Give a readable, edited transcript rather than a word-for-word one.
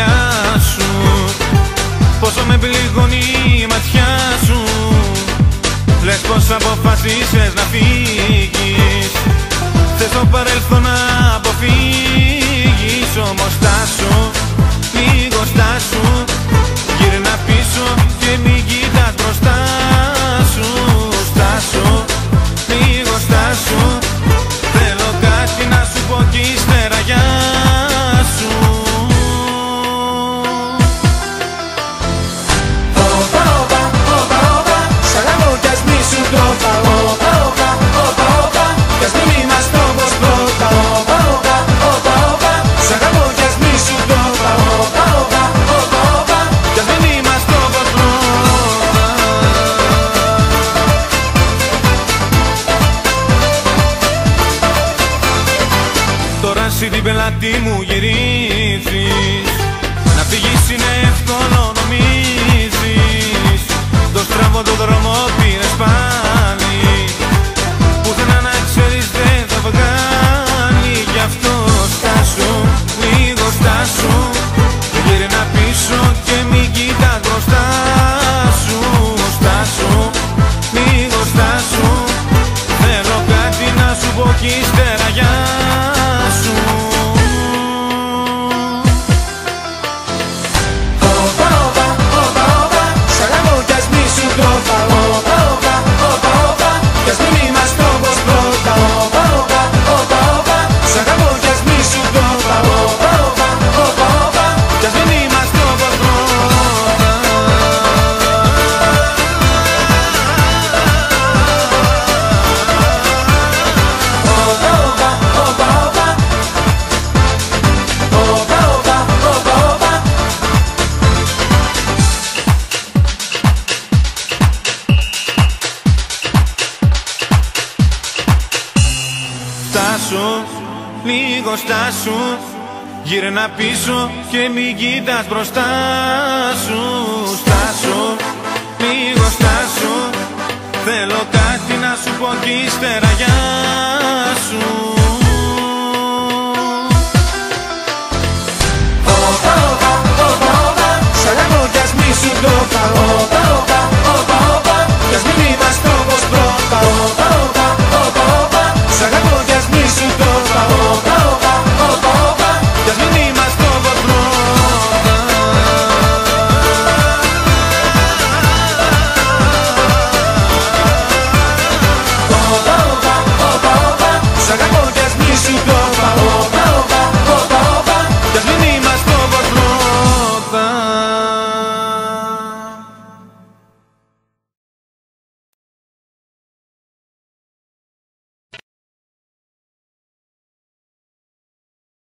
αγκαλιά σου. Πόσο με πληγώνει η ματιά σου. Λες πως αποφασίσες να φύγεις. Θες το παρελθόν να αποφύγεις. Όμως στάσου, λίγο στάσου. Γύρνα πίσω και μην κοιτάς μπροστά σου. Στάσου, λίγο στάσου. Θέλω κάτι να σου πω κι ύστερα γεια σου. Όπα, όπα, όπα, όπα, σ' αγαπώ κι ας μη σου το είπα. Όπα, όπα, όπα, όπα, κι ας μην είμαστε όπως πρώτα. Όπα, όπα, όπα, όπα, σ' αγαπώ κι ας μη σου το είπα. Όπα, όπα, όπα, όπα, κι ας μην είμαστε όπως πρώτα. Τώρα εσύ την πελάτη μου γυρίζεις. Να φύγεις είναι εύκολο νομίζεις. Το στραβό το δρόμο πήρες πάλι. Πουθενά να ξέρεις δεν θα βγάλει. Γι' αυτό στάσου, λίγο στάσου. Γύρνα πίσω και μην κοιτάς μπροστά σου. Στάσου, λίγο στάσου. Θέλω κάτι να σου πω κι ύστερα γεια σου. Όπα, όπα, όπα, όπα, σ' αγαπώ κι ας μη σου το είπα. Όπα, όπα, όπα, όπα, κι ας μην είμαστε όπως πρώτα. Όπα, όπα, όπα, όπα, σ' αγαπώ κι ας μη σου το είπα. Όπα, όπα, όπα, όπα, κι ας μην είμαστε όπως πρώτα. Όπα, όπα, όπα, όπα, όπα, όπα, όπα, όπα. Στάσου, λίγο στάσου. Γύρνα πίσω και μην κοιτάς μπροστά σου. Στάσου, λίγο στάσου. Θέλω κάτι να σου πω κι ύστερα γεια σου.